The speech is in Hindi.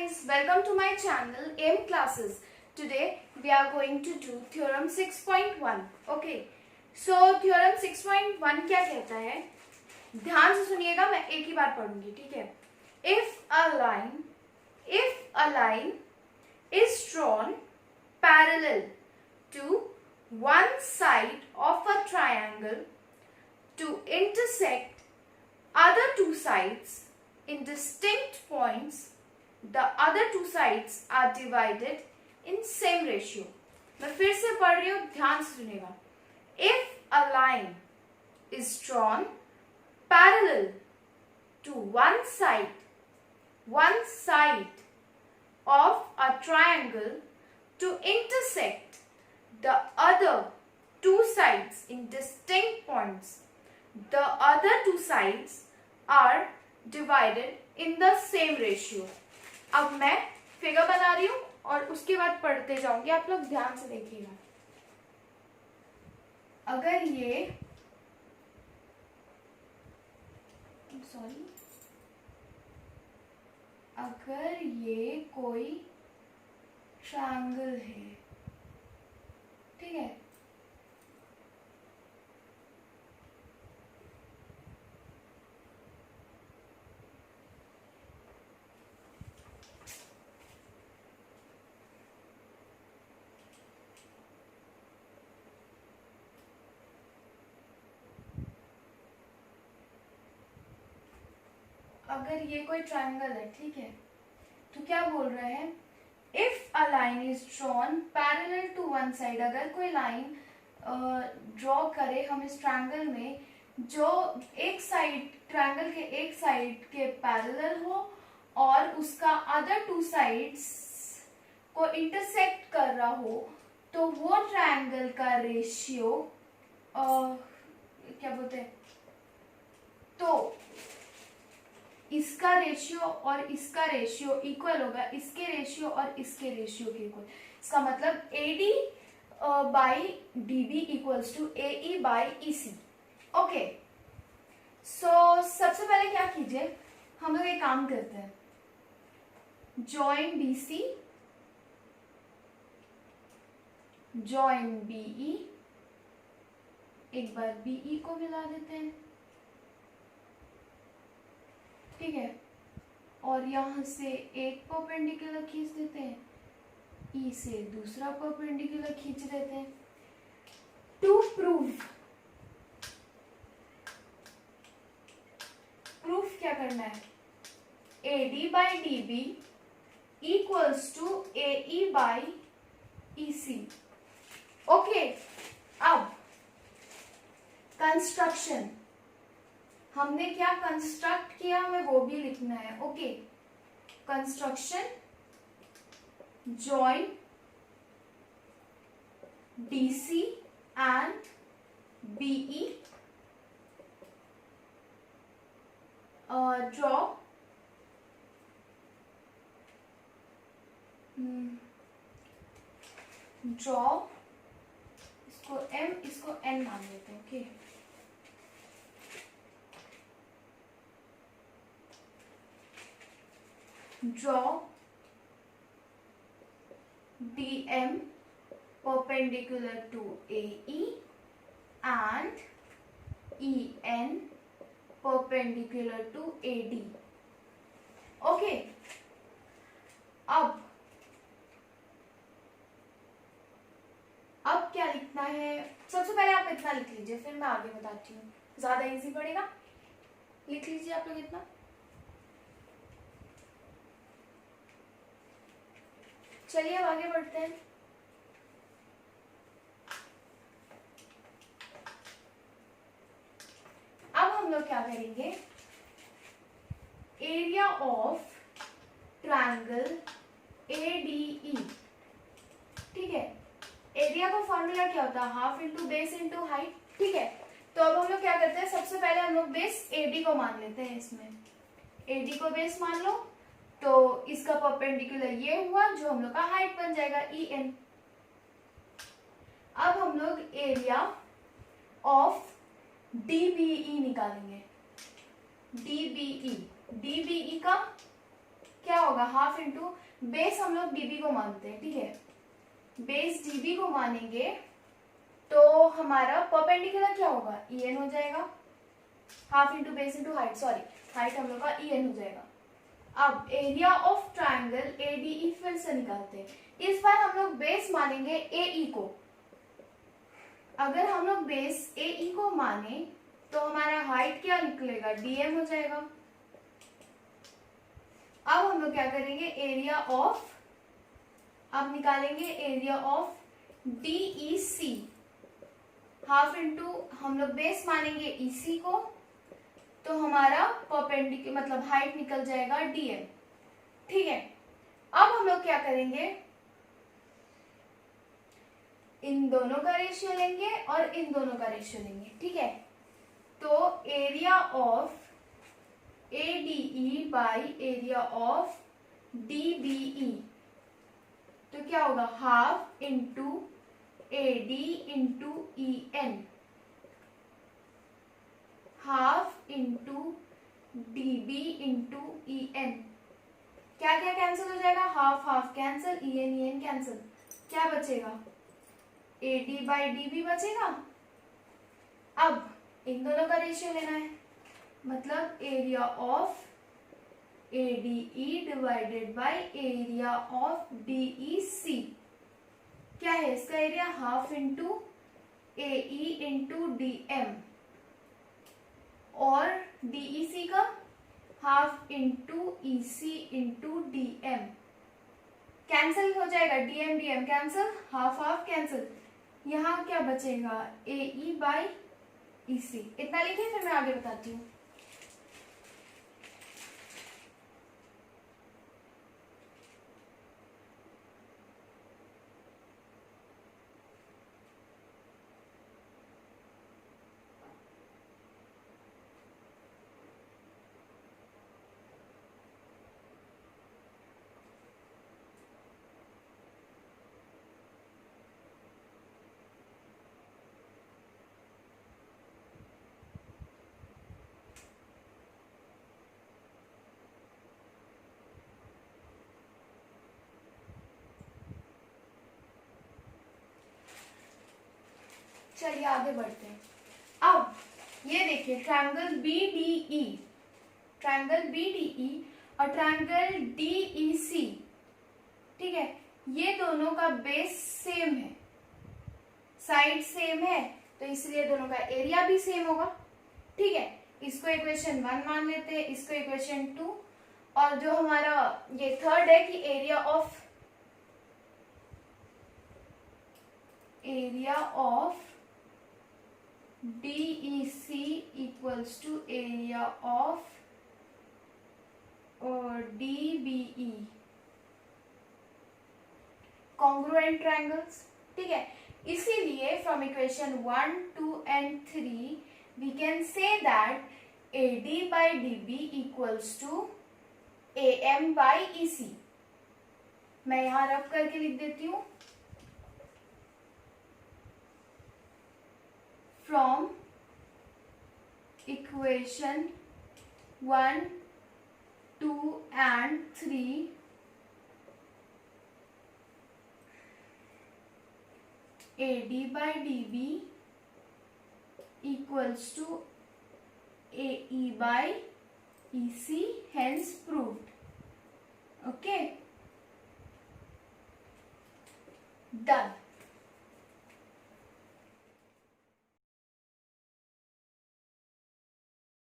guys, welcome to my channel AM Classes. Today we are going to do theorem 6.1. Okay, so theorem 6.1 क्या कहता है, ध्यान से सुनिएगा, मैं एक ही बार पढ़ूंगी, ठीक है. If a line is drawn parallel to one side of a triangle to intersect other two sides in distinct points, the other two sides are divided in same ratio. मैं फिर से पढ़ रही हूँ, ध्यान से सुनिएगा. If a line is drawn parallel to one side of a triangle to intersect the other two sides in distinct points, the other two sides are divided in the same ratio. अब मैं फिगर बना रही हूँ और उसके बाद पढ़ते जाऊंगी, आप लोग ध्यान से देखिएगा. अगर ये कोई ट्रायंगल है, ठीक है, अगर ये कोई ट्रायंगल है, ठीक है, तो क्या बोल रहे हैं, if a line is drawn parallel to one side, अगर कोई लाइन ड्रॉ करे हम इस ट्रायंगल में जो एक साइड, ट्रायंगल के एक साइड के पैरेलल हो और उसका अदर टू साइड्स को इंटरसेक्ट कर रहा हो, तो वो ट्रायंगल का रेशियो क्या बोलते हैं, तो इसका रेशियो और इसका रेशियो इक्वल होगा इसके रेशियो और इसके रेशियो के इक्वल. इसका मतलब AD by DB equals to AE by EC. Okay, so सबसे पहले क्या कीजिए, हम लोग एक काम करते हैं, जॉइन BC जॉइन BE, एक बार BE को मिला देते हैं, ठीक है, और यहां से एक परपेंडिकुलर खींच देते हैं, ई से दूसरा परपेंडिकुलर खींच देते हैं. टू प्रूफ क्या करना है, AD by DB equals to AE by EC. Okay, अब कंस्ट्रक्शन, हमने क्या कंस्ट्रक्ट किया हमें वो भी लिखना है. Okay, construction join DC and BE, draw इसको M इसको N मान लेते हैं. Okay, draw DM perpendicular to AE and EN perpendicular to AD. Okay, अब क्या लिखना है, सबसे पहले आप इतना लिख लीजिए, फिर मैं आगे बताती हूँ, ज्यादा इजी पड़ेगा. लिख लीजिए आप लोग इतना. चलिए अब आगे बढ़ते हैं. अब हम लोग क्या करेंगे, एरिया ऑफ ट्रायंगल ADE, ठीक है, एरिया का फॉर्मूला क्या होता है, half into base into height. ठीक है, तो अब हम लोग क्या करते हैं, सबसे पहले हम लोग बेस AD को मान लेते हैं. इसमें AD को बेस मान लो, तो इसका परपेंडिकुलर ये हुआ जो हम लोग का हाइट बन जाएगा EN. अब हम लोग एरिया ऑफ DBE निकालेंगे. DBE का क्या होगा, हाफ इंटू बेस हम लोग डीबी को मानते हैं, ठीक है, बेस डीबी को मानेंगे तो हमारा परपेंडिकुलर क्या होगा, EN हो जाएगा, half into base into height, sorry height हम लोग का EN हो जाएगा। अब एरिया ऑफ ट्राइंगल ADE फिर से निकालते हैं, इस बार हम लोग बेस मानेंगे AE को। अगर हम लोग बेस AE को माने तो हमारा हाइट क्या निकलेगा, DM हो जाएगा। अब हम लोग क्या करेंगे, एरिया ऑफ, अब निकालेंगे area of DEC, half into हम लोग बेस मानेंगे EC को, तो हमारा परपेंडिकुलर मतलब हाइट निकल जाएगा DM, ठीक है। अब हम लोग क्या करेंगे, इन दोनों का रेशियो लेंगे और इन दोनों का रेशियो लेंगे, ठीक है। तो area of ADE by area of DBE, तो क्या होगा, half into AD into EN, half into DB into EN। क्या क्या कैंसिल हो जाएगा, half half cancel, EN cancel, क्या बचेगा, AD बाई DB बचेगा। अब इन दोनों का रेशियो लेना है, मतलब area of ADE divided by area of DEC, क्या है इसका area, half into AE into DM, और DEC का half into EC into DM, cancel हो जाएगा, DM DM cancel, half half cancel, यहाँ क्या बचेगा, AE बाई EC। इतना लिखिए, फिर मैं आगे बताती हूँ। चलिए आगे बढ़ते हैं। अब ये देखिए ट्रायंगल BDE, ट्रायंगल BDE और ट्रायंगल DEC, ठीक है, ये दोनों का बेस सेम है, साइड सेम है, तो इसलिए दोनों का एरिया भी सेम होगा, ठीक है। इसको इक्वेशन 1 मान लेते हैं, इसको इक्वेशन 2, और जो हमारा ये थर्ड है कि area of DEC equals to area of DBE, congruent triangles, ठीक है। इसीलिए from equation 1, 2 and 3 we can say that AD by DB equals to AM by EC। मैं यहां रफ करके लिख देती हूं, from equation 1, 2 and 3 AD by DB equals to AE by EC, hence proved. Okay, done.